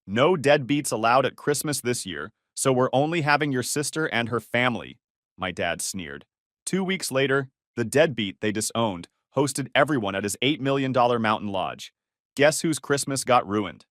No deadbeats allowed at Christmas this year, so we're only having your sister and her family, my dad sneered. 2 weeks later, the deadbeat they disowned hosted everyone at his $8 million mountain lodge. Guess whose Christmas got ruined?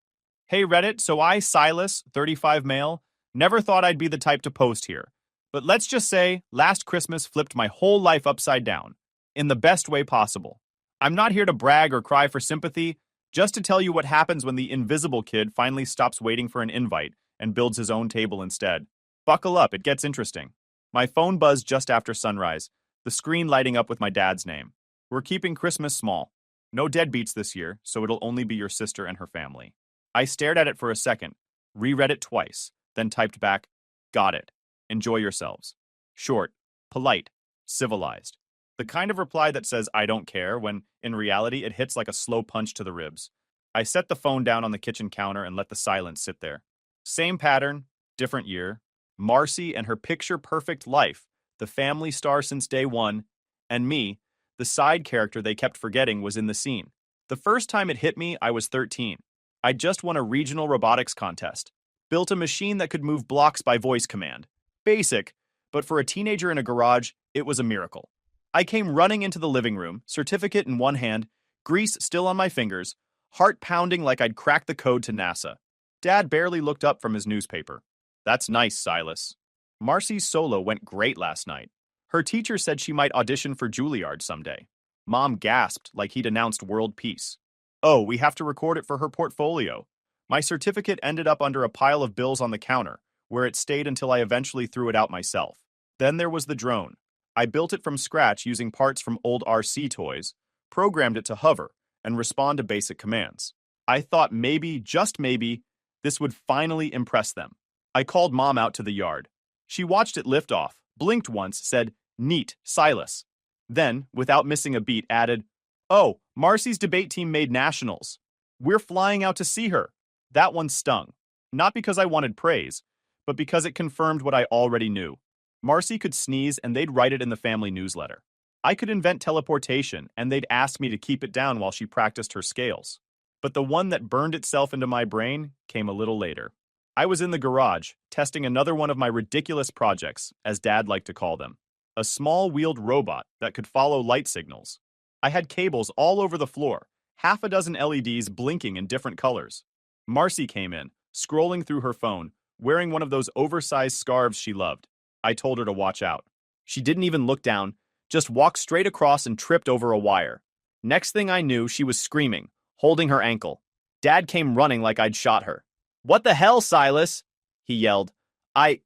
Hey Reddit, so I, Silas, 35 male, never thought I'd be the type to post here. But let's just say, last Christmas flipped my whole life upside down, in the best way possible. I'm not here to brag or cry for sympathy, just to tell you what happens when the invisible kid finally stops waiting for an invite and builds his own table instead. Buckle up, it gets interesting. My phone buzzed just after sunrise, the screen lighting up with my dad's name. We're keeping Christmas small. No deadbeats this year, so it'll only be your sister and her family. I stared at it for a second, reread it twice, then typed back, got it. Enjoy yourselves. Short, polite, civilized. The kind of reply that says I don't care when, in reality, it hits like a slow punch to the ribs. I set the phone down on the kitchen counter and let the silence sit there. Same pattern, different year. Marcy and her picture-perfect life, the family star since day one, and me, the side character they kept forgetting was in the scene. The first time it hit me, I was 13. I'd just won a regional robotics contest. Built a machine that could move blocks by voice command. Basic, but for a teenager in a garage, it was a miracle. I came running into the living room, certificate in one hand, grease still on my fingers, heart pounding like I'd cracked the code to NASA. Dad barely looked up from his newspaper. That's nice, Silas. Marcy's solo went great last night. Her teacher said she might audition for Juilliard someday. Mom gasped like he'd announced world peace. Oh, we have to record it for her portfolio. My certificate ended up under a pile of bills on the counter, where it stayed until I eventually threw it out myself. Then there was the drone. I built it from scratch using parts from old RC toys, programmed it to hover, and respond to basic commands. I thought maybe, just maybe, this would finally impress them. I called Mom out to the yard. She watched it lift off, blinked once, said, "Neat, Silas." Then, without missing a beat, added, "Oh, Marcy's debate team made nationals. We're flying out to see her." That one stung. Not because I wanted praise, but because it confirmed what I already knew. Marcy could sneeze and they'd write it in the family newsletter. I could invent teleportation and they'd ask me to keep it down while she practiced her scales. But the one that burned itself into my brain came a little later. I was in the garage, testing another one of my ridiculous projects, as Dad liked to call them. A small wheeled robot that could follow light signals. I had cables all over the floor, half a dozen LEDs blinking in different colors. Marcy came in, scrolling through her phone, wearing one of those oversized scarves she loved. I told her to watch out. She didn't even look down, just walked straight across and tripped over a wire. Next thing I knew, she was screaming, holding her ankle. Dad came running like I'd shot her. "What the hell, Silas?" he yelled. I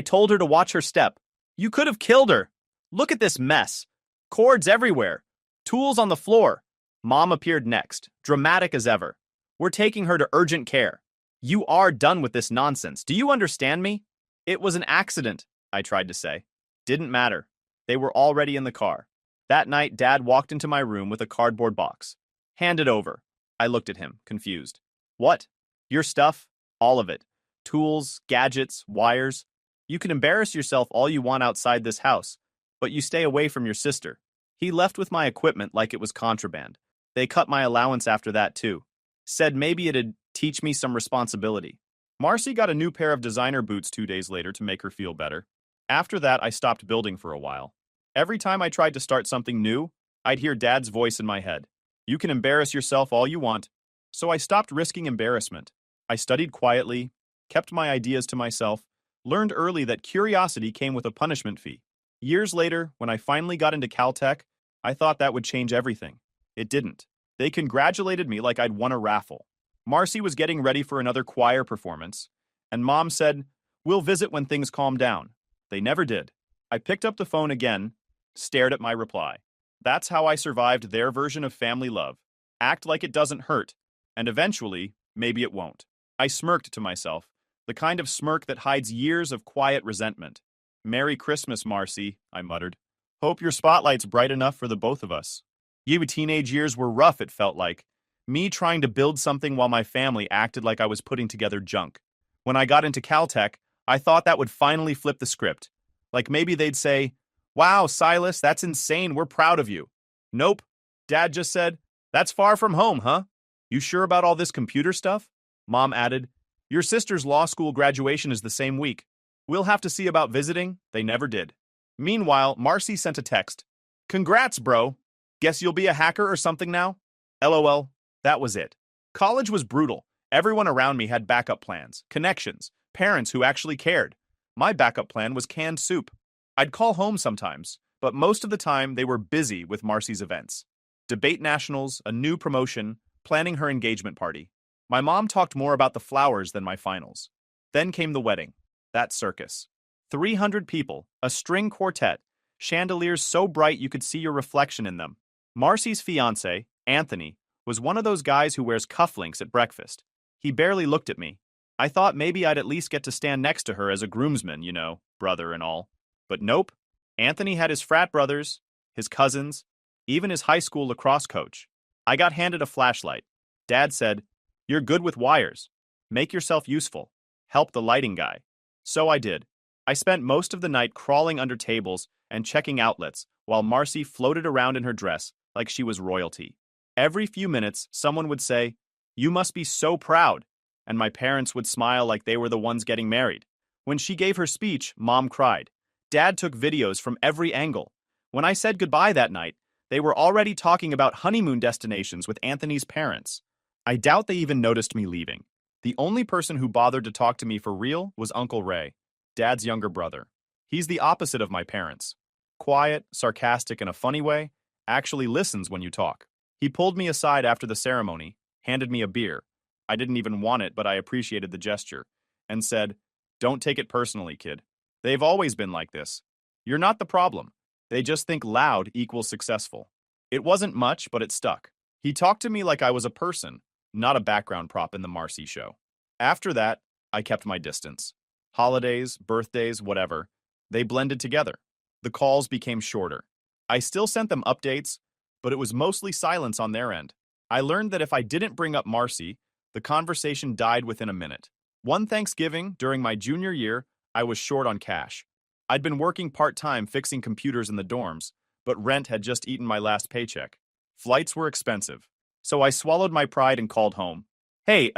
told her to watch her step. You could have killed her. Look at this mess. Cords everywhere. Tools on the floor. Mom appeared next, dramatic as ever. "We're taking her to urgent care. You are done with this nonsense. Do you understand me?" "It was an accident," I tried to say. Didn't matter. They were already in the car. That night, Dad walked into my room with a cardboard box. "Hand it over." I looked at him, confused. "What? Your stuff? All of it. Tools, gadgets, wires. You can embarrass yourself all you want outside this house, but you stay away from your sister." He left with my equipment like it was contraband. They cut my allowance after that, too. Said maybe it'd teach me some responsibility. Marcy got a new pair of designer boots 2 days later to make her feel better. After that, I stopped building for a while. Every time I tried to start something new, I'd hear Dad's voice in my head. "You can embarrass yourself all you want." So I stopped risking embarrassment. I studied quietly, kept my ideas to myself, learned early that curiosity came with a punishment fee. Years later, when I finally got into Caltech, I thought that would change everything. It didn't. They congratulated me like I'd won a raffle. Marcy was getting ready for another choir performance, and Mom said, "We'll visit when things calm down." They never did. I picked up the phone again, stared at my reply. That's how I survived their version of family love. Act like it doesn't hurt, and eventually, maybe it won't. I smirked to myself, the kind of smirk that hides years of quiet resentment. "Merry Christmas, Marcy," I muttered. "Hope your spotlight's bright enough for the both of us." You teenage years were rough, it felt like. Me trying to build something while my family acted like I was putting together junk. When I got into Caltech, I thought that would finally flip the script. Like maybe they'd say, "Wow, Silas, that's insane, we're proud of you." Nope. Dad just said, "That's far from home, huh? You sure about all this computer stuff?" Mom added, Your sister's law school graduation is the same week. We'll have to see about visiting. They never did. Meanwhile, Marcy sent a text. Congrats, bro. Guess you'll be a hacker or something now? LOL. That was it. College was brutal. Everyone around me had backup plans, connections, parents who actually cared. My backup plan was canned soup. I'd call home sometimes, but most of the time they were busy with Marcy's events. Debate nationals, a new promotion, planning her engagement party. My mom talked more about the flowers than my finals. Then came the wedding. That circus. 300 people, a string quartet, chandeliers so bright you could see your reflection in them. Marcy's fiancé, Anthony, was one of those guys who wears cufflinks at breakfast. He barely looked at me. I thought maybe I'd at least get to stand next to her as a groomsman, you know, brother and all. But nope. Anthony had his frat brothers, his cousins, even his high school lacrosse coach. I got handed a flashlight. Dad said, "You're good with wires. Make yourself useful. Help the lighting guy." So I did. I spent most of the night crawling under tables and checking outlets while Marcy floated around in her dress like she was royalty. Every few minutes, someone would say, "You must be so proud," and my parents would smile like they were the ones getting married. When she gave her speech, Mom cried. Dad took videos from every angle. When I said goodbye that night, they were already talking about honeymoon destinations with Anthony's parents. I doubt they even noticed me leaving. The only person who bothered to talk to me for real was Uncle Ray, Dad's younger brother. He's the opposite of my parents. Quiet, sarcastic in a funny way, actually listens when you talk. He pulled me aside after the ceremony, handed me a beer. I didn't even want it, but I appreciated the gesture, and said, "Don't take it personally, kid. They've always been like this. You're not the problem. They just think loud equals successful." It wasn't much, but it stuck. He talked to me like I was a person, not a background prop in the Marcy show. After that, I kept my distance. Holidays, birthdays, whatever. They blended together. The calls became shorter. I still sent them updates, but it was mostly silence on their end. I learned that if I didn't bring up Marcy, the conversation died within a minute. One Thanksgiving, during my junior year, I was short on cash. I'd been working part-time fixing computers in the dorms, but rent had just eaten my last paycheck. Flights were expensive, so I swallowed my pride and called home. "Hey,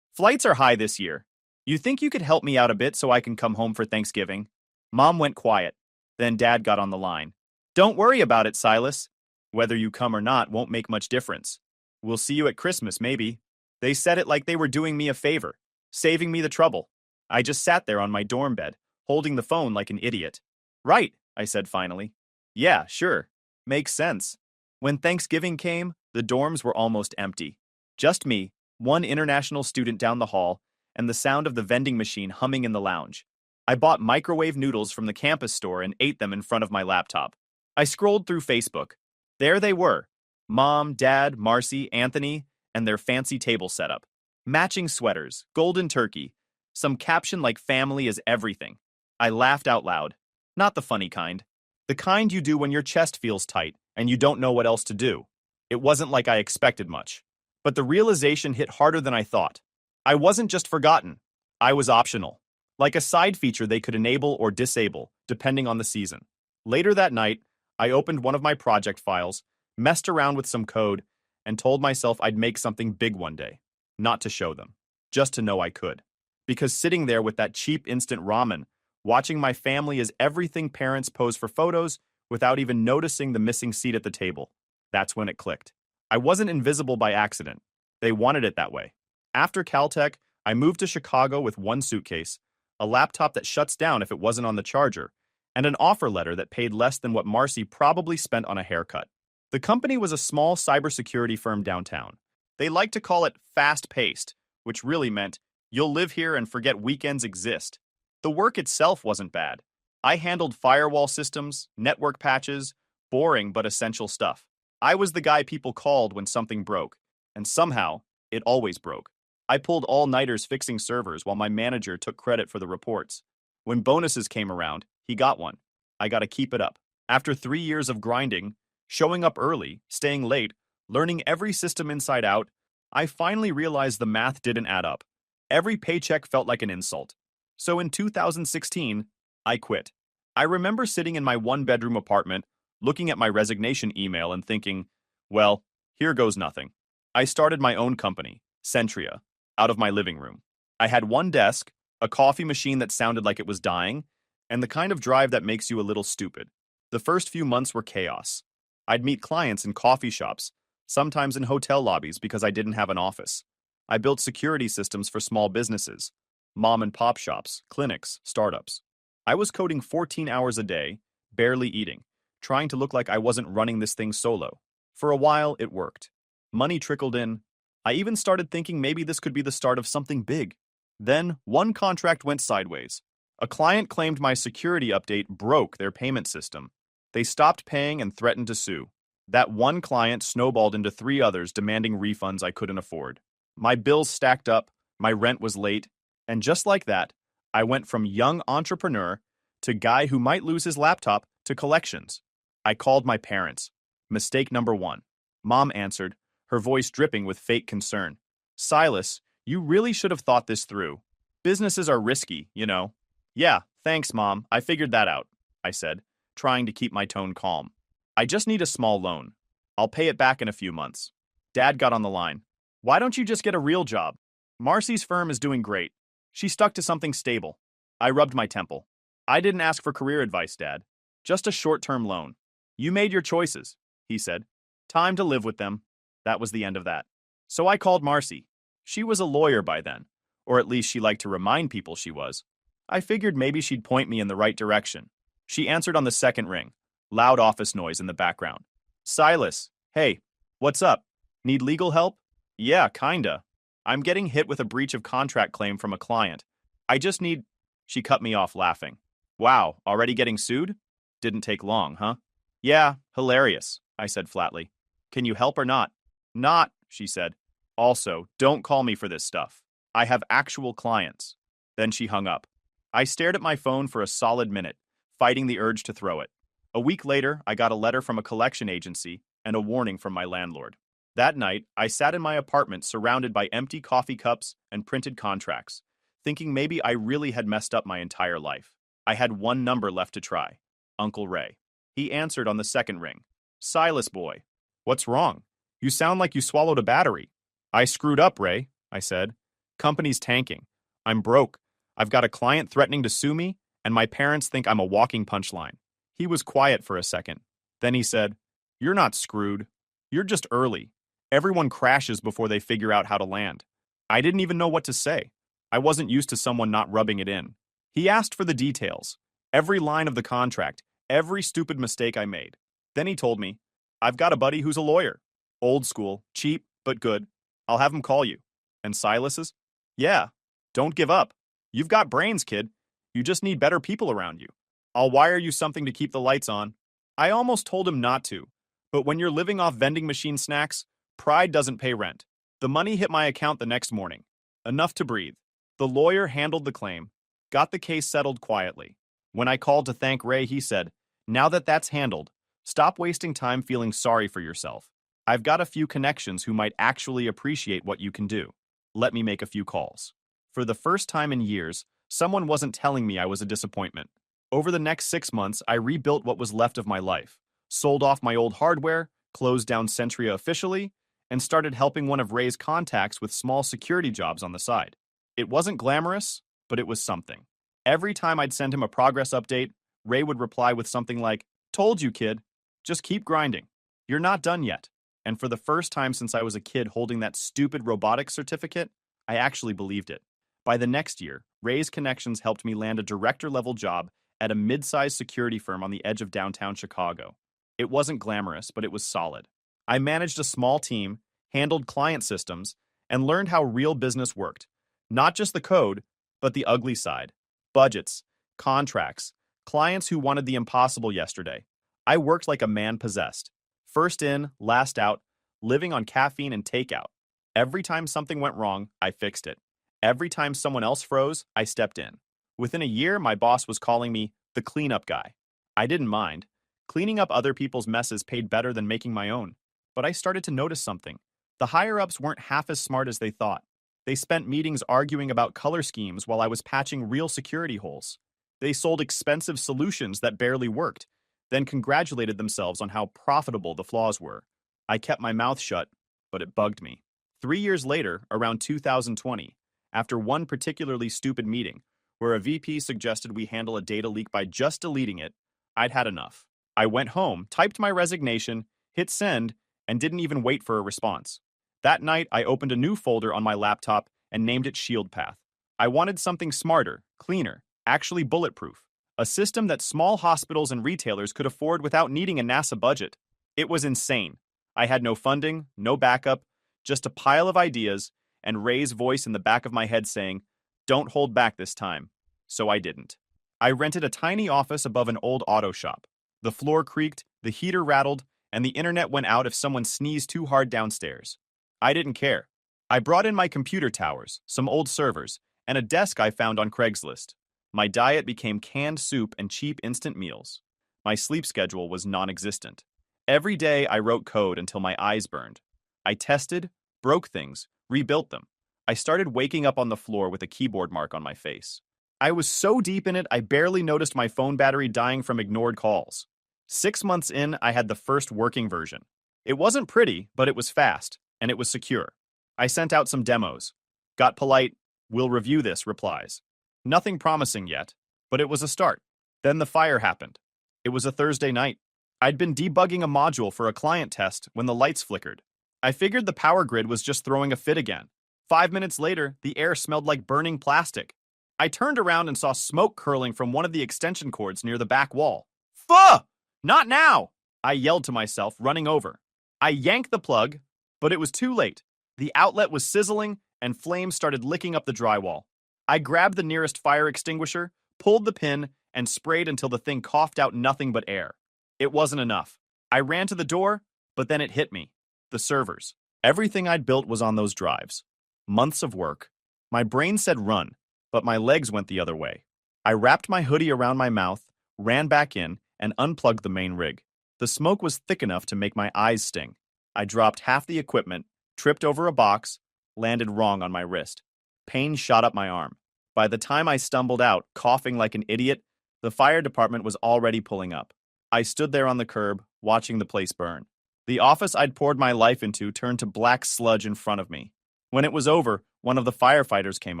flights are high this year. You think you could help me out a bit so I can come home for Thanksgiving?" Mom went quiet. Then Dad got on the line. "Don't worry about it, Silas. Whether you come or not won't make much difference. We'll see you at Christmas, maybe." They said it like they were doing me a favor, saving me the trouble. I just sat there on my dorm bed, holding the phone like an idiot. "Right," I said finally. "Yeah, sure. Makes sense." When Thanksgiving came, the dorms were almost empty. Just me, one international student down the hall, and the sound of the vending machine humming in the lounge. I bought microwave noodles from the campus store and ate them in front of my laptop. I scrolled through Facebook. There they were. Mom, Dad, Marcy, Anthony, and their fancy table setup. Matching sweaters, golden turkey, some caption like "family is everything." I laughed out loud. Not the funny kind. The kind you do when your chest feels tight and you don't know what else to do. It wasn't like I expected much. But the realization hit harder than I thought. I wasn't just forgotten. I was optional. Like a side feature they could enable or disable, depending on the season. Later that night, I opened one of my project files, messed around with some code, and told myself I'd make something big one day. Not to show them. Just to know I could. Because sitting there with that cheap instant ramen, watching my family as everything parents pose for photos without even noticing the missing seat at the table. That's when it clicked. I wasn't invisible by accident. They wanted it that way. After Caltech, I moved to Chicago with one suitcase, a laptop that shuts down if it wasn't on the charger, and an offer letter that paid less than what Marcy probably spent on a haircut. The company was a small cybersecurity firm downtown. They liked to call it fast-paced, which really meant you'll live here and forget weekends exist. The work itself wasn't bad. I handled firewall systems, network patches, boring but essential stuff. I was the guy people called when something broke, and somehow, it always broke. I pulled all-nighters fixing servers while my manager took credit for the reports. When bonuses came around, he got one. I gotta keep it up. After 3 years of grinding, showing up early, staying late, learning every system inside out, I finally realized the math didn't add up. Every paycheck felt like an insult. So in 2016, I quit. I remember sitting in my one-bedroom apartment, looking at my resignation email and thinking, well, here goes nothing. I started my own company, Centria, out of my living room. I had one desk, a coffee machine that sounded like it was dying, and the kind of drive that makes you a little stupid. The first few months were chaos. I'd meet clients in coffee shops, sometimes in hotel lobbies because I didn't have an office. I built security systems for small businesses, mom and pop shops, clinics, startups. I was coding 14 hours a day, barely eating, trying to look like I wasn't running this thing solo. For a while, it worked. Money trickled in. I even started thinking maybe this could be the start of something big. Then, one contract went sideways. A client claimed my security update broke their payment system. They stopped paying and threatened to sue. That one client snowballed into 3 others demanding refunds I couldn't afford. My bills stacked up, my rent was late, and just like that, I went from young entrepreneur to guy who might lose his laptop to collections. I called my parents. Mistake number 1. Mom answered, her voice dripping with fake concern. Silas, you really should have thought this through. Businesses are risky, you know. Yeah, thanks, Mom. I figured that out, I said, trying to keep my tone calm. I just need a small loan. I'll pay it back in a few months. Dad got on the line. Why don't you just get a real job? Marcy's firm is doing great. She stuck to something stable. I rubbed my temple. I didn't ask for career advice, Dad. Just a short-term loan. You made your choices, he said. Time to live with them. That was the end of that. So I called Marcy. She was a lawyer by then, or at least she liked to remind people she was. I figured maybe she'd point me in the right direction. She answered on the second ring. Loud office noise in the background. Silas, hey, what's up? Need legal help? Yeah, kinda. I'm getting hit with a breach of contract claim from a client. I just need... She cut me off laughing. Wow, already getting sued? Didn't take long, huh? Yeah, hilarious, I said flatly. Can you help or not? Not, she said. Also, don't call me for this stuff. I have actual clients. Then she hung up. I stared at my phone for a solid minute, fighting the urge to throw it. A week later, I got a letter from a collection agency and a warning from my landlord. That night, I sat in my apartment surrounded by empty coffee cups and printed contracts, thinking maybe I really had messed up my entire life. I had one number left to try. Uncle Ray. He answered on the second ring. Silas boy. What's wrong? You sound like you swallowed a battery. I screwed up, Ray, I said. Company's tanking. I'm broke. I've got a client threatening to sue me, and my parents think I'm a walking punchline. He was quiet for a second. Then he said, You're not screwed. You're just early. Everyone crashes before they figure out how to land. I didn't even know what to say. I wasn't used to someone not rubbing it in. He asked for the details. Every line of the contract, every stupid mistake I made. Then he told me, I've got a buddy who's a lawyer. Old school, cheap, but good. I'll have him call you. And Silas's? Yeah. Don't give up. You've got brains, kid. You just need better people around you. I'll wire you something to keep the lights on. I almost told him not to, but when you're living off vending machine snacks, pride doesn't pay rent. The money hit my account the next morning. Enough to breathe. The lawyer handled the claim, got the case settled quietly. When I called to thank Ray, he said, Now that that's handled, stop wasting time feeling sorry for yourself. I've got a few connections who might actually appreciate what you can do. Let me make a few calls. For the first time in years, someone wasn't telling me I was a disappointment. Over the next 6 months, I rebuilt what was left of my life, sold off my old hardware, closed down Centria officially, and started helping one of Ray's contacts with small security jobs on the side. It wasn't glamorous, but it was something. Every time I'd send him a progress update, Ray would reply with something like, Told you, kid. Just keep grinding. You're not done yet. And for the first time since I was a kid holding that stupid robotics certificate, I actually believed it. By the next year, Ray's connections helped me land a director-level job at a mid-sized security firm on the edge of downtown Chicago. It wasn't glamorous, but it was solid. I managed a small team, handled client systems, and learned how real business worked. Not just the code, but the ugly side. Budgets, contracts, clients who wanted the impossible yesterday. I worked like a man possessed. First in, last out, living on caffeine and takeout. Every time something went wrong, I fixed it. Every time someone else froze, I stepped in. Within a year, my boss was calling me the cleanup guy. I didn't mind. Cleaning up other people's messes paid better than making my own. But I started to notice something. The higher-ups weren't half as smart as they thought. They spent meetings arguing about color schemes while I was patching real security holes. They sold expensive solutions that barely worked, then congratulated themselves on how profitable the flaws were. I kept my mouth shut, but it bugged me. 3 years later, around 2020, after one particularly stupid meeting, where a VP suggested we handle a data leak by just deleting it, I'd had enough. I went home, typed my resignation, hit send, and didn't even wait for a response. That night, I opened a new folder on my laptop and named it Shield Path. I wanted something smarter, cleaner, actually bulletproof. A system that small hospitals and retailers could afford without needing a NASA budget. It was insane. I had no funding, no backup, just a pile of ideas, and Ray's voice in the back of my head saying, "Don't hold back this time." So I didn't. I rented a tiny office above an old auto shop. The floor creaked, the heater rattled, and the internet went out if someone sneezed too hard downstairs. I didn't care. I brought in my computer towers, some old servers, and a desk I found on Craigslist. My diet became canned soup and cheap instant meals. My sleep schedule was non-existent. Every day I wrote code until my eyes burned. I tested, broke things, rebuilt them. I started waking up on the floor with a keyboard mark on my face. I was so deep in it I barely noticed my phone battery dying from ignored calls. 6 months in, I had the first working version. It wasn't pretty, but it was fast, and it was secure. I sent out some demos. Got polite, "We'll review this" replies. Nothing promising yet, but it was a start. Then the fire happened. It was a Thursday night. I'd been debugging a module for a client test when the lights flickered. I figured the power grid was just throwing a fit again. 5 minutes later, the air smelled like burning plastic. I turned around and saw smoke curling from one of the extension cords near the back wall. "Fuh! Not now!" I yelled to myself, running over. I yanked the plug, but it was too late. The outlet was sizzling, and flames started licking up the drywall. I grabbed the nearest fire extinguisher, pulled the pin, and sprayed until the thing coughed out nothing but air. It wasn't enough. I ran to the door, but then it hit me. The servers. Everything I'd built was on those drives. Months of work. My brain said run, but my legs went the other way. I wrapped my hoodie around my mouth, ran back in, and unplugged the main rig. The smoke was thick enough to make my eyes sting. I dropped half the equipment, tripped over a box, landed wrong on my wrist. Pain shot up my arm. By the time I stumbled out, coughing like an idiot, the fire department was already pulling up. I stood there on the curb, watching the place burn. The office I'd poured my life into turned to black sludge in front of me. When it was over, one of the firefighters came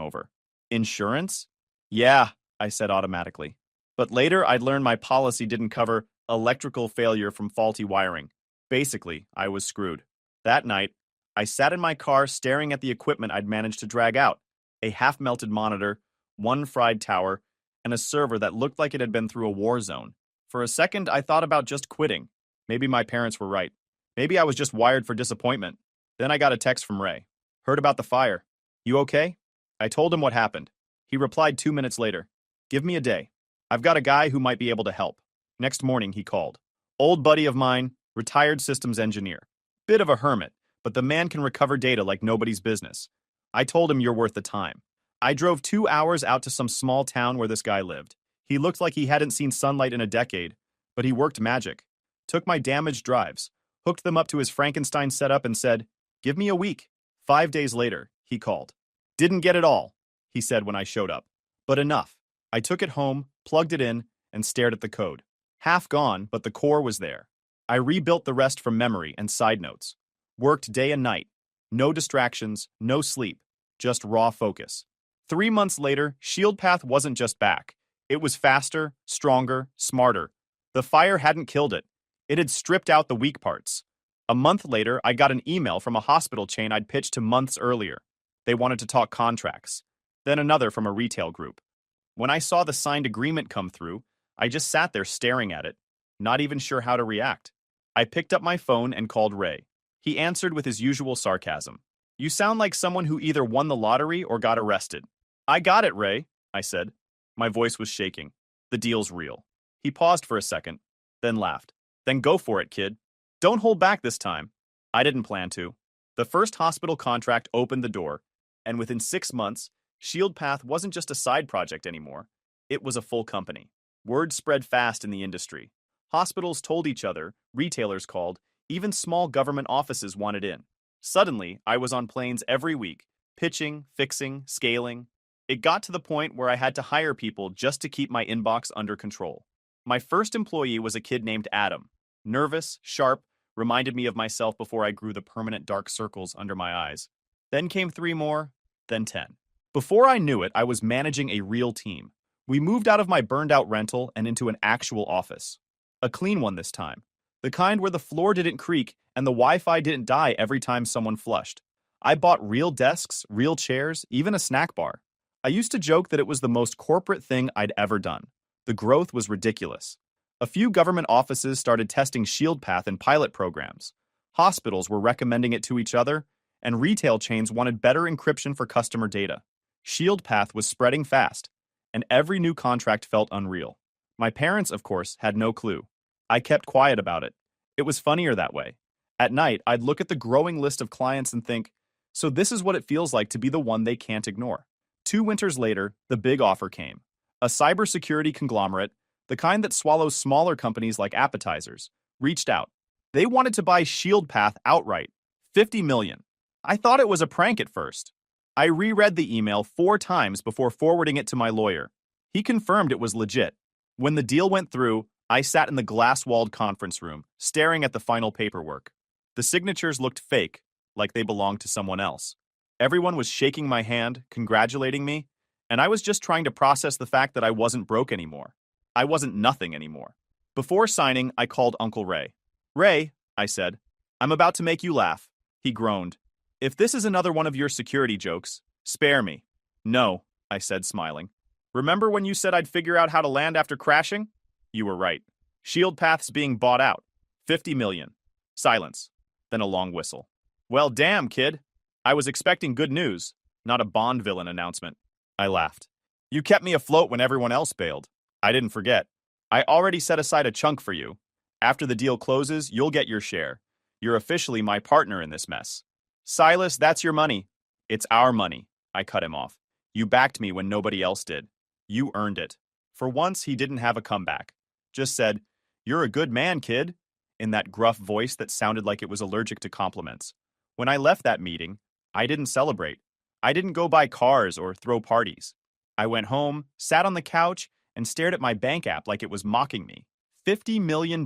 over. "Insurance?" "Yeah," I said automatically. But later I'd learned my policy didn't cover electrical failure from faulty wiring. Basically, I was screwed. That night, I sat in my car staring at the equipment I'd managed to drag out. A half-melted monitor, one fried tower, and a server that looked like it had been through a war zone. For a second, I thought about just quitting. Maybe my parents were right. Maybe I was just wired for disappointment. Then I got a text from Ray. "Heard about the fire. You okay?" I told him what happened. He replied 2 minutes later. "Give me a day. I've got a guy who might be able to help." Next morning, he called. Old buddy of mine, retired systems engineer. Bit of a hermit, but the man can recover data like nobody's business. I told him you're worth the time. I drove 2 hours out to some small town where this guy lived. He looked like he hadn't seen sunlight in a decade, but he worked magic. Took my damaged drives, hooked them up to his Frankenstein setup and said, "Give me a week." 5 days later, he called. "Didn't get it all," he said when I showed up, "but enough." I took it home, plugged it in, and stared at the code. Half gone, but the core was there. I rebuilt the rest from memory and side notes. Worked day and night. No distractions, no sleep, just raw focus. 3 months later, Shield Path wasn't just back. It was faster, stronger, smarter. The fire hadn't killed it. It had stripped out the weak parts. A month later, I got an email from a hospital chain I'd pitched to months earlier. They wanted to talk contracts. Then another from a retail group. When I saw the signed agreement come through, I just sat there staring at it, not even sure how to react. I picked up my phone and called Ray. He answered with his usual sarcasm. "You sound like someone who either won the lottery or got arrested." "I got it, Ray," I said. My voice was shaking. "The deal's real." He paused for a second, then laughed. "Then go for it, kid. Don't hold back this time." I didn't plan to. The first hospital contract opened the door, and within 6 months, Shield Path wasn't just a side project anymore. It was a full company. Word spread fast in the industry. Hospitals told each other, retailers called, even small government offices wanted in. Suddenly, I was on planes every week, pitching, fixing, scaling. It got to the point where I had to hire people just to keep my inbox under control. My first employee was a kid named Adam. Nervous, sharp, reminded me of myself before I grew the permanent dark circles under my eyes. Then came 3 more, then 10. Before I knew it, I was managing a real team. We moved out of my burned-out rental and into an actual office. A clean one this time. The kind where the floor didn't creak and the Wi-Fi didn't die every time someone flushed. I bought real desks, real chairs, even a snack bar. I used to joke that it was the most corporate thing I'd ever done. The growth was ridiculous. A few government offices started testing ShieldPath in pilot programs. Hospitals were recommending it to each other, and retail chains wanted better encryption for customer data. ShieldPath was spreading fast, and every new contract felt unreal. My parents, of course, had no clue. I kept quiet about it. It was funnier that way. At night, I'd look at the growing list of clients and think, so this is what it feels like to be the one they can't ignore. 2 winters later, the big offer came. A cybersecurity conglomerate, the kind that swallows smaller companies like appetizers, reached out. They wanted to buy ShieldPath outright. $50 million. I thought it was a prank at first. I reread the email 4 times before forwarding it to my lawyer. He confirmed it was legit. When the deal went through, I sat in the glass-walled conference room, staring at the final paperwork. The signatures looked fake, like they belonged to someone else. Everyone was shaking my hand, congratulating me, and I was just trying to process the fact that I wasn't broke anymore. I wasn't nothing anymore. Before signing, I called Uncle Ray. "Ray," I said, "I'm about to make you laugh." He groaned. "If this is another one of your security jokes, spare me." "No," I said, smiling. "Remember when you said I'd figure out how to land after crashing? You were right. ShieldPath's being bought out. 50 million. Silence. Then a long whistle. "Well, damn, kid. I was expecting good news, not a Bond villain announcement." I laughed. "You kept me afloat when everyone else bailed. I didn't forget. I already set aside a chunk for you. After the deal closes, you'll get your share. You're officially my partner in this mess." "Silas, that's your money." "It's our money." I cut him off. "You backed me when nobody else did. You earned it." For once, he didn't have a comeback. Just said, "You're a good man, kid," in that gruff voice that sounded like it was allergic to compliments. When I left that meeting, I didn't celebrate. I didn't go buy cars or throw parties. I went home, sat on the couch, and stared at my bank app like it was mocking me. $50 million.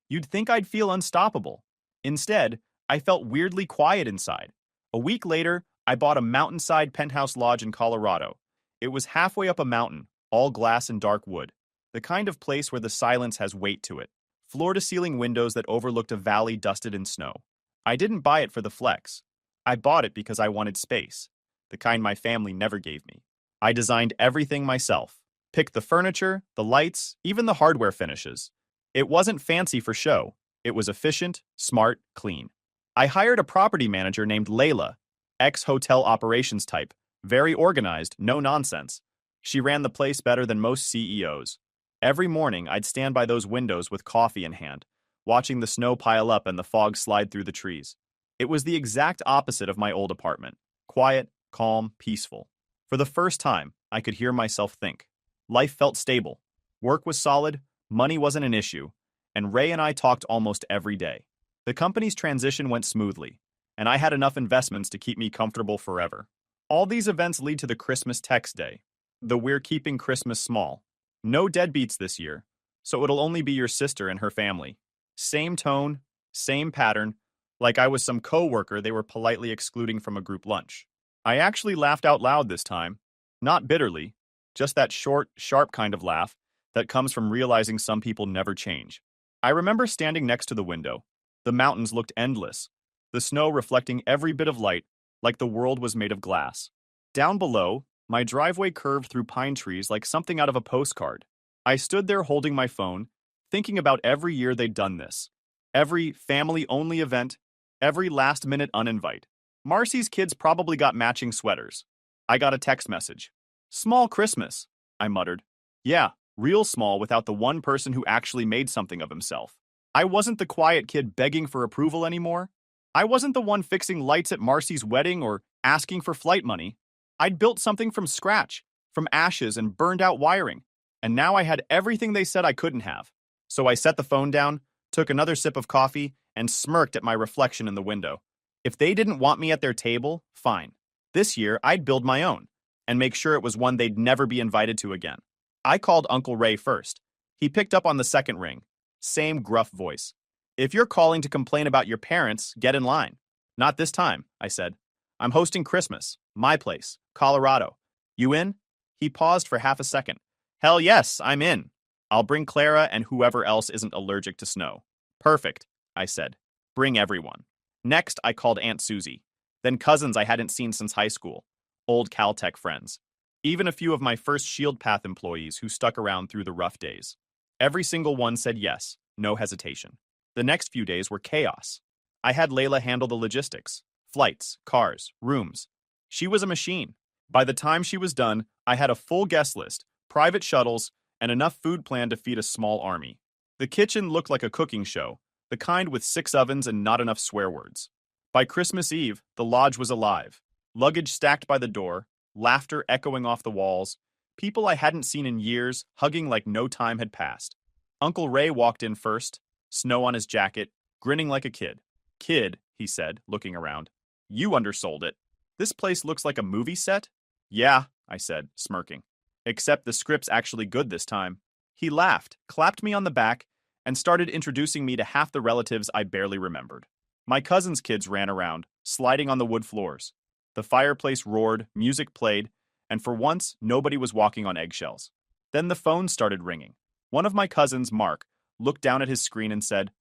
You'd think I'd feel unstoppable. Instead, I felt weirdly quiet inside. A week later, I bought a mountainside penthouse lodge in Colorado. It was halfway up a mountain, all glass and dark wood. The kind of place where the silence has weight to it. Floor-to-ceiling windows that overlooked a valley dusted in snow. I didn't buy it for the flex. I bought it because I wanted space, the kind my family never gave me. I designed everything myself. Picked the furniture, the lights, even the hardware finishes. It wasn't fancy for show. It was efficient, smart, clean. I hired a property manager named Layla, ex-hotel operations type, very organized, no nonsense. She ran the place better than most CEOs. Every morning, I'd stand by those windows with coffee in hand, watching the snow pile up and the fog slide through the trees. It was the exact opposite of my old apartment. Quiet, calm, peaceful. For the first time, I could hear myself think. Life felt stable. Work was solid, money wasn't an issue, and Ray and I talked almost every day. The company's transition went smoothly, and I had enough investments to keep me comfortable forever. All these events lead to the Christmas text day, the "We're keeping Christmas small." No Deadbeats this year, so it'll only be your sister and her family. Same tone, same pattern, like I was some coworker they were politely excluding from a group lunch. I actually laughed out loud this time, not bitterly, just that short, sharp kind of laugh that comes from realizing some people never change. I remember standing next to the window. The mountains looked endless, the snow reflecting every bit of light, like the world was made of glass. Down below, my driveway curved through pine trees like something out of a postcard. I stood there holding my phone, thinking about every year they'd done this. Every family-only event, every last-minute uninvite. Marcy's kids probably got matching sweaters. I got a text message. "Small Christmas," I muttered. Yeah, real small without the one person who actually made something of himself. I wasn't the quiet kid begging for approval anymore. I wasn't the one fixing lights at Marcy's wedding or asking for flight money. I'd built something from scratch, from ashes and burned-out wiring, and now I had everything they said I couldn't have. So I set the phone down, took another sip of coffee, and smirked at my reflection in the window. If they didn't want me at their table, fine. This year, I'd build my own, and make sure it was one they'd never be invited to again. I called Uncle Ray first. He picked up on the second ring. Same gruff voice. "If you're calling to complain about your parents, get in line." "Not this time," I said. "I'm hosting Christmas. My place. Colorado. You in? He paused for half a second. Hell yes, I'm in. I'll bring Clara and whoever else isn't allergic to snow. Perfect, I said. Bring everyone. Next, I called Aunt Susie. Then cousins I hadn't seen since high school. Old Caltech friends. Even a few of my first Shield Path employees who stuck around through the rough days. Every single one said yes, no hesitation. The next few days were chaos. I had Layla handle the logistics. Flights, cars, rooms. She was a machine. By the time she was done, I had a full guest list, private shuttles, and enough food planned to feed a small army. The kitchen looked like a cooking show, the kind with 6 ovens and not enough swear words. By Christmas Eve, the lodge was alive. Luggage stacked by the door, laughter echoing off the walls, people I hadn't seen in years hugging like no time had passed. Uncle Ray walked in first, snow on his jacket, grinning like a kid. Kid, he said, looking around. You undersold it. This place looks like a movie set? Yeah, I said, smirking. Except the script's actually good this time. He laughed, clapped me on the back, and started introducing me to half the relatives I barely remembered. My cousin's kids ran around, sliding on the wood floors. The fireplace roared, music played, and for once, nobody was walking on eggshells. Then the phone started ringing. One of my cousins, Mark, looked down at his screen and said,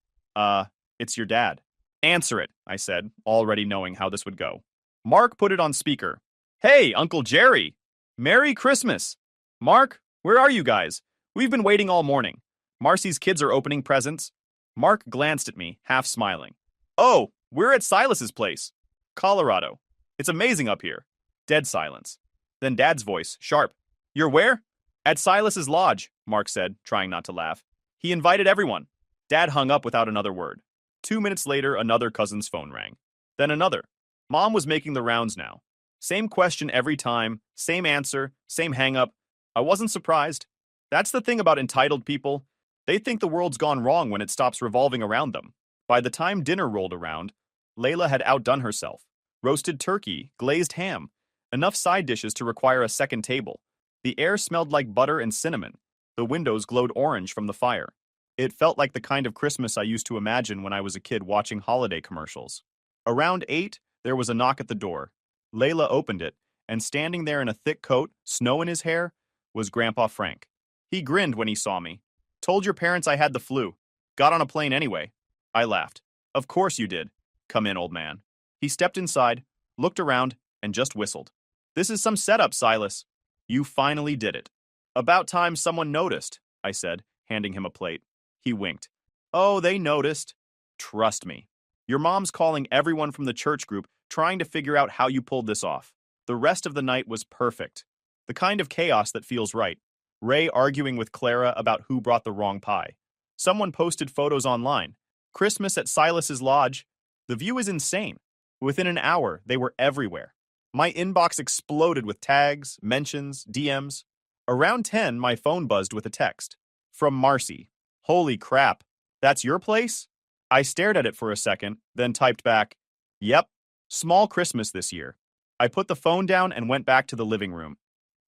it's your dad. Answer it, I said, already knowing how this would go. Mark put it on speaker. Hey, Uncle Jerry! Merry Christmas! Mark, where are you guys? We've been waiting all morning. Marcy's kids are opening presents. Mark glanced at me, half smiling. Oh, we're at Silas's place. Colorado. It's amazing up here. Dead silence. Then Dad's voice, sharp. You're where? At Silas's lodge, Mark said, trying not to laugh. He invited everyone. Dad hung up without another word. 2 minutes later, another cousin's phone rang. Then another. Mom was making the rounds now. Same question every time, same answer, same hang-up. I wasn't surprised. That's the thing about entitled people. They think the world's gone wrong when it stops revolving around them. By the time dinner rolled around, Layla had outdone herself. Roasted turkey, glazed ham, enough side dishes to require a second table. The air smelled like butter and cinnamon. The windows glowed orange from the fire. It felt like the kind of Christmas I used to imagine when I was a kid watching holiday commercials. Around 8, there was a knock at the door. Layla opened it, and standing there in a thick coat, snow in his hair, was Grandpa Frank. He grinned when he saw me. Told your parents I had the flu. Got on a plane anyway. I laughed. Of course you did. Come in, old man. He stepped inside, looked around, and just whistled. This is some setup, Silas. You finally did it. About time someone noticed, I said, handing him a plate. He winked. Oh, they noticed. Trust me. Your mom's calling everyone from the church group, trying to figure out how you pulled this off. The rest of the night was perfect. The kind of chaos that feels right. Ray arguing with Clara about who brought the wrong pie. Someone posted photos online. Christmas at Silas's lodge. The view is insane. Within an hour, they were everywhere. My inbox exploded with tags, mentions, DMs. Around 10, my phone buzzed with a text. From Marcy. Holy crap. That's your place? I stared at it for a second, then typed back, Yep, small Christmas this year. I put the phone down and went back to the living room.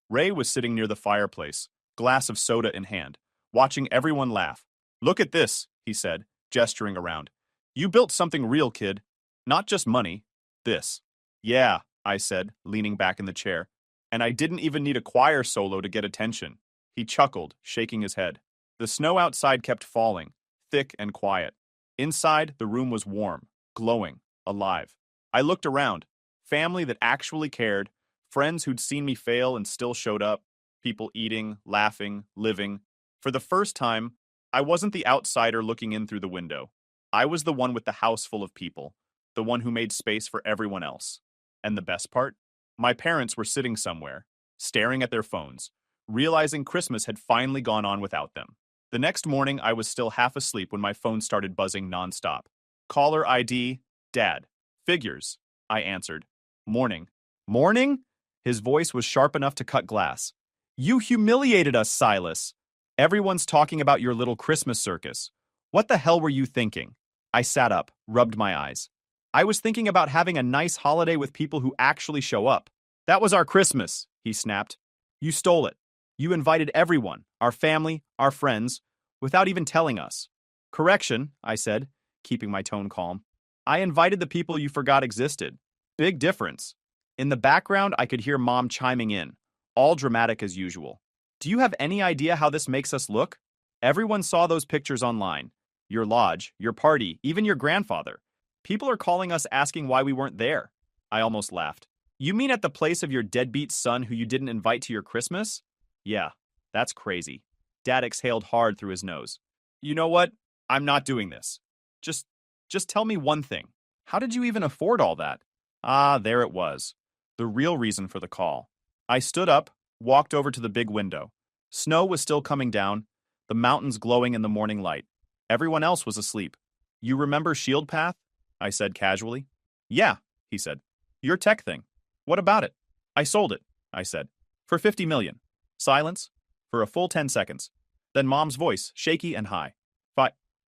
Ray was sitting near the fireplace, glass of soda in hand, watching everyone laugh. Look at this, he said, gesturing around. You built something real, kid. Not just money. This. Yeah, I said, leaning back in the chair. And I didn't even need a choir solo to get attention. He chuckled, shaking his head. The snow outside kept falling, thick and quiet. Inside, the room was warm, glowing, alive. I looked around. Family that actually cared, friends who'd seen me fail and still showed up, people eating, laughing, living. For the first time, I wasn't the outsider looking in through the window. I was the one with the house full of people, the one who made space for everyone else. And the best part? My parents were sitting somewhere, staring at their phones, realizing Christmas had finally gone on without them. The next morning, I was still half asleep when my phone started buzzing nonstop. Caller ID, Dad. Figures, I answered. Morning. Morning? His voice was sharp enough to cut glass. You humiliated us, Silas. Everyone's talking about your little Christmas circus. What the hell were you thinking? I sat up, rubbed my eyes. I was thinking about having a nice holiday with people who actually show up. That was our Christmas, he snapped. You stole it. You invited everyone, our family, our friends, without even telling us. Correction, I said, keeping my tone calm. I invited the people you forgot existed. Big difference. In the background, I could hear Mom chiming in, all dramatic as usual. Do you have any idea how this makes us look? Everyone saw those pictures online. Your lodge, your party, even your grandfather. People are calling us asking why we weren't there. I almost laughed. You mean at the place of your deadbeat son who you didn't invite to your Christmas? Yeah, that's crazy. Dad exhaled hard through his nose. You know what? I'm not doing this. Just, just tell me one thing. How did you even afford all that? Ah, there it was. The real reason for the call. I stood up, walked over to the big window. Snow was still coming down, the mountains glowing in the morning light. Everyone else was asleep. You remember Shield Path? I said casually. Yeah, he said. Your tech thing. What about it? I sold it, I said. For 50 million. Silence. For a full 10 seconds. Then Mom's voice, shaky and high.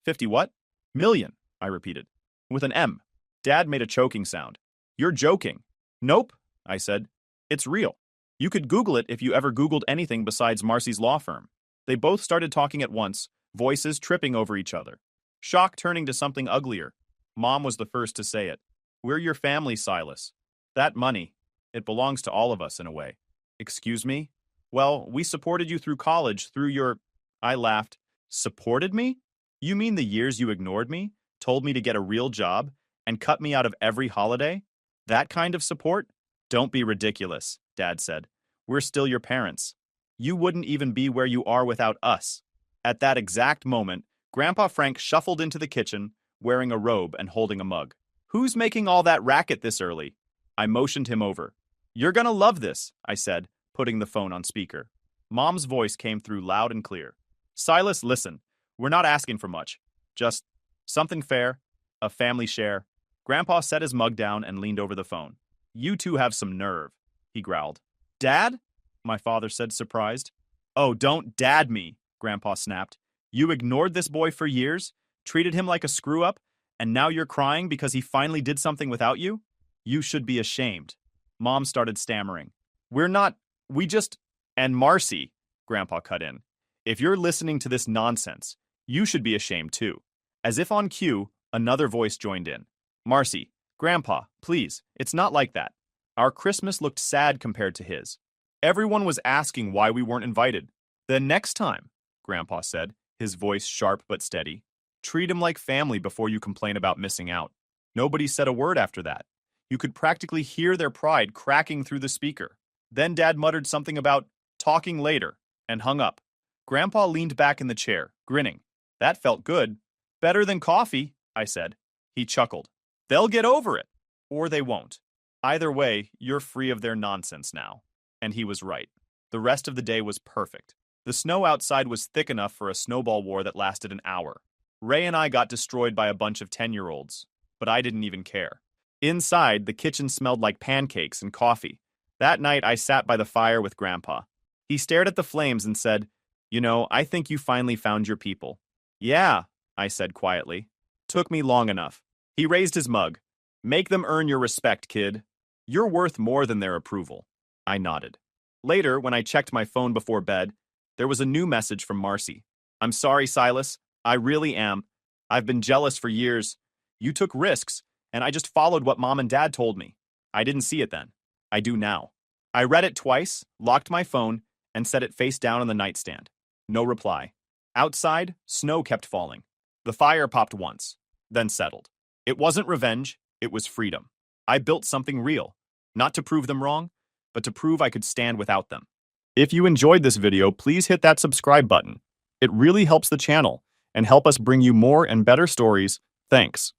50 what? Million, I repeated. With an M. Dad made a choking sound. You're joking. Nope, I said. It's real. You could Google it if you ever Googled anything besides Marcy's law firm. They both started talking at once, voices tripping over each other. Shock turning to something uglier. Mom was the first to say it. We're your family, Silas. That money, it belongs to all of us in a way. Excuse me? Well, we supported you through college, through your... I laughed. Supported me? You mean the years you ignored me, told me to get a real job, and cut me out of every holiday? That kind of support? Don't be ridiculous, Dad said. We're still your parents. You wouldn't even be where you are without us. At that exact moment, Grandpa Frank shuffled into the kitchen, wearing a robe and holding a mug. Who's making all that racket this early? I motioned him over. You're gonna love this, I said, putting the phone on speaker. Mom's voice came through loud and clear. Silas, listen. We're not asking for much. Just something fair, a family share. Grandpa set his mug down and leaned over the phone. You two have some nerve, he growled. Dad? My father said, surprised. Oh, don't dad me, Grandpa snapped. You ignored this boy for years, treated him like a screw-up, and now you're crying because he finally did something without you? You should be ashamed. Mom started stammering. We just... And Marcy, Grandpa cut in. If you're listening to this nonsense, you should be ashamed too. As if on cue, another voice joined in. Marcy, Grandpa, please, it's not like that. Our Christmas looked sad compared to his. Everyone was asking why we weren't invited. Then next time, Grandpa said, his voice sharp but steady. Treat him like family before you complain about missing out. Nobody said a word after that. You could practically hear their pride cracking through the speaker. Then Dad muttered something about talking later and hung up. Grandpa leaned back in the chair, grinning. That felt good. Better than coffee, I said. He chuckled. They'll get over it. Or they won't. Either way, you're free of their nonsense now. And he was right. The rest of the day was perfect. The snow outside was thick enough for a snowball war that lasted an hour. Ray and I got destroyed by a bunch of 10-year-olds, but I didn't even care. Inside, the kitchen smelled like pancakes and coffee. That night, I sat by the fire with Grandpa. He stared at the flames and said, You know, I think you finally found your people. Yeah, I said quietly. Took me long enough. He raised his mug. Make them earn your respect, kid. You're worth more than their approval. I nodded. Later, when I checked my phone before bed, there was a new message from Marcy. I'm sorry, Silas. I really am. I've been jealous for years. You took risks, and I just followed what Mom and Dad told me. I didn't see it then. I do now. I read it twice, locked my phone, and set it face down on the nightstand. No reply. Outside, snow kept falling. The fire popped once, then settled. It wasn't revenge, it was freedom. I built something real, not to prove them wrong, but to prove I could stand without them. If you enjoyed this video, please hit that subscribe button. It really helps the channel and help us bring you more and better stories. Thanks.